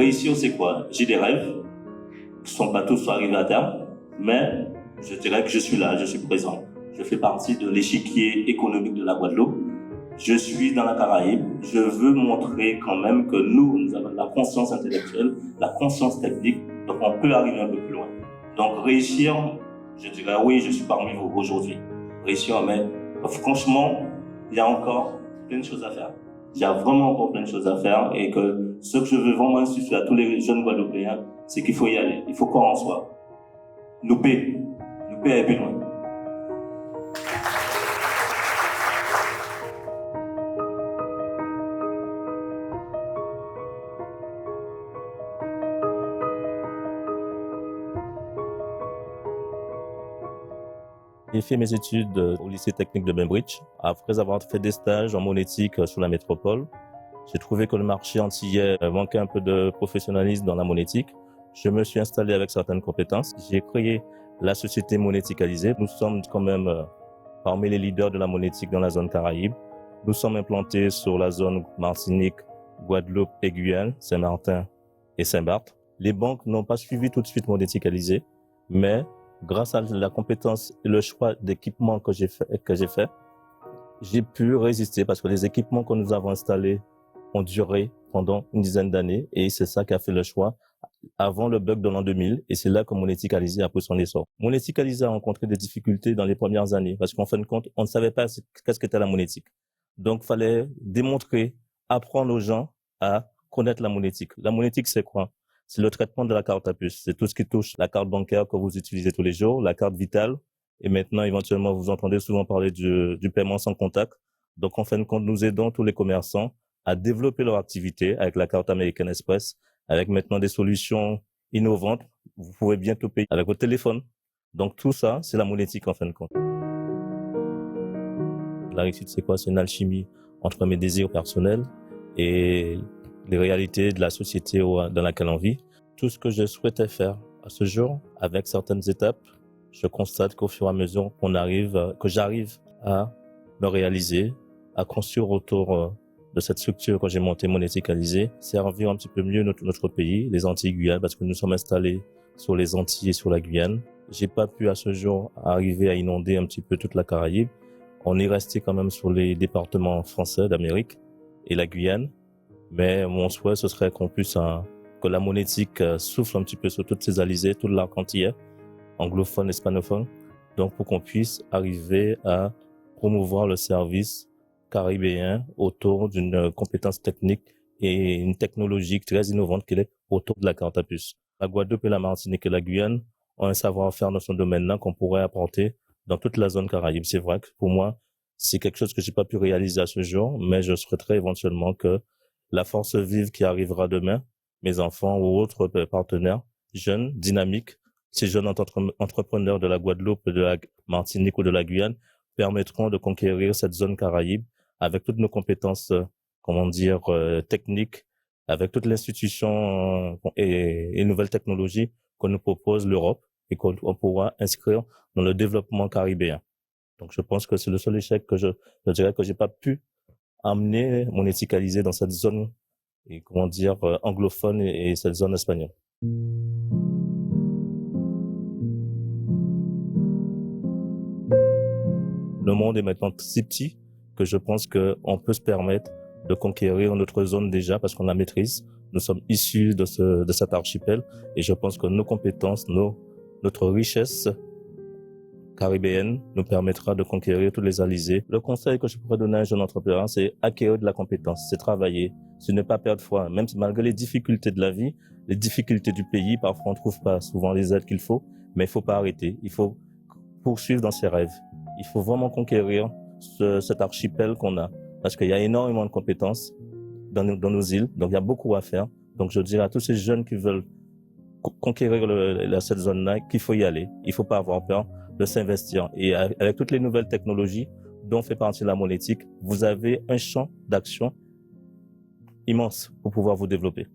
réussir, c'est quoi? J'ai des rêves qui ne sont pas tous arrivés à terme, mais je dirais que je suis là, je suis présent. Je fais partie de l'échiquier économique de la Guadeloupe. Je suis dans la Caraïbe. Je veux montrer quand même que nous avons la conscience intellectuelle, la conscience technique, donc on peut arriver un peu plus loin. Donc réussir, je dirais oui, je suis parmi vous aujourd'hui. Réussir, mais franchement, il y a encore plein de choses à faire. Il y a vraiment encore plein de choses à faire et que ce que je veux vraiment insuffler à tous les jeunes Guadeloupéens, c'est qu'il faut y aller. Il faut qu'on en soit. Nous paie est plus loin. J'ai fait mes études au lycée technique de Bainbridge. Après avoir fait des stages en monétique sur la métropole, j'ai trouvé que le marché antillais manquait un peu de professionnalisme dans la monétique. Je me suis installé avec certaines compétences. J'ai créé la société Monéticalisée. Nous sommes quand même parmi les leaders de la monétique dans la zone Caraïbe. Nous sommes implantés sur la zone Martinique, Guadeloupe et Guyane, Saint-Martin et Saint-Barth. Les banques n'ont pas suivi tout de suite Monéticalisée, mais grâce à la compétence et le choix d'équipements que j'ai fait, j'ai pu résister parce que les équipements que nous avons installés ont duré pendant une dizaine d'années et c'est ça qui a fait le choix avant le bug de l'an 2000 et c'est là que Monéticalisé a pris son essor. Monéticalisé a rencontré des difficultés dans les premières années parce qu'en fin de compte, on ne savait pas qu'est-ce qu'était la monétique. Donc, fallait démontrer, apprendre aux gens à connaître la monétique. La monétique, c'est quoi? C'est le traitement de la carte à puce. C'est tout ce qui touche la carte bancaire que vous utilisez tous les jours, la carte vitale. Et maintenant, éventuellement, vous entendez souvent parler du paiement sans contact. Donc, en fin de compte, nous aidons tous les commerçants à développer leur activité avec la carte American Express, avec maintenant des solutions innovantes. Vous pouvez bientôt payer avec votre téléphone. Donc, tout ça, c'est la monétique en fin de compte. La réussite, c'est quoi? C'est une alchimie entre mes désirs personnels et les réalités de la société dans laquelle on vit. Tout ce que je souhaitais faire à ce jour, avec certaines étapes, je constate qu'au fur et à mesure que j'arrive à me réaliser, à construire autour de cette structure que j'ai montée Monéticalisée, servir un petit peu mieux notre pays, les Antilles-Guyane, parce que nous sommes installés sur les Antilles et sur la Guyane. J'ai pas pu à ce jour arriver à inonder un petit peu toute la Caraïbe. On est resté quand même sur les départements français d'Amérique et la Guyane. Mais mon souhait, ce serait qu'on puisse, que la monétique souffle un petit peu sur toutes ces alizés, tout l'arc antillais, anglophone, hispanophone. Donc, pour qu'on puisse arriver à promouvoir le service caribéen autour d'une compétence technique et une technologie très innovante qui est autour de la carte à puce. La Guadeloupe et la Martinique et la Guyane ont un savoir-faire dans ce domaine-là qu'on pourrait apporter dans toute la zone Caraïbe. C'est vrai que pour moi, c'est quelque chose que j'ai pas pu réaliser à ce jour, mais je souhaiterais éventuellement que la force vive qui arrivera demain, mes enfants ou autres partenaires, jeunes, dynamiques, ces jeunes entrepreneurs de la Guadeloupe, de la Martinique ou de la Guyane permettront de conquérir cette zone Caraïbe avec toutes nos compétences, techniques, avec toute l'institution et nouvelles technologies que nous propose l'Europe et qu'on pourra inscrire dans le développement caribéen. Donc, je pense que c'est le seul échec que je dirais que j'ai pas pu amener Monéticalisé dans cette zone, anglophone et cette zone espagnole. Le monde est maintenant si petit que je pense qu'on peut se permettre de conquérir notre zone déjà parce qu'on la maîtrise. Nous sommes issus de cet archipel et je pense que nos compétences, notre richesse caribéenne nous permettra de conquérir tous les alizés. Le conseil que je pourrais donner à un jeune entrepreneur, c'est acquérir de la compétence, c'est travailler, c'est ne pas perdre foi. Même malgré les difficultés de la vie, les difficultés du pays, parfois on ne trouve pas souvent les aides qu'il faut, mais il faut pas arrêter. Il faut poursuivre dans ses rêves. Il faut vraiment conquérir cet archipel qu'on a. Parce qu'il y a énormément de compétences dans nos îles, donc il y a beaucoup à faire. Donc je dirais à tous ces jeunes qui veulent conquérir cette zone-là qu'il faut y aller. Il faut pas avoir peur de s'investir. Et avec toutes les nouvelles technologies dont fait partie la monétique, vous avez un champ d'action immense pour pouvoir vous développer.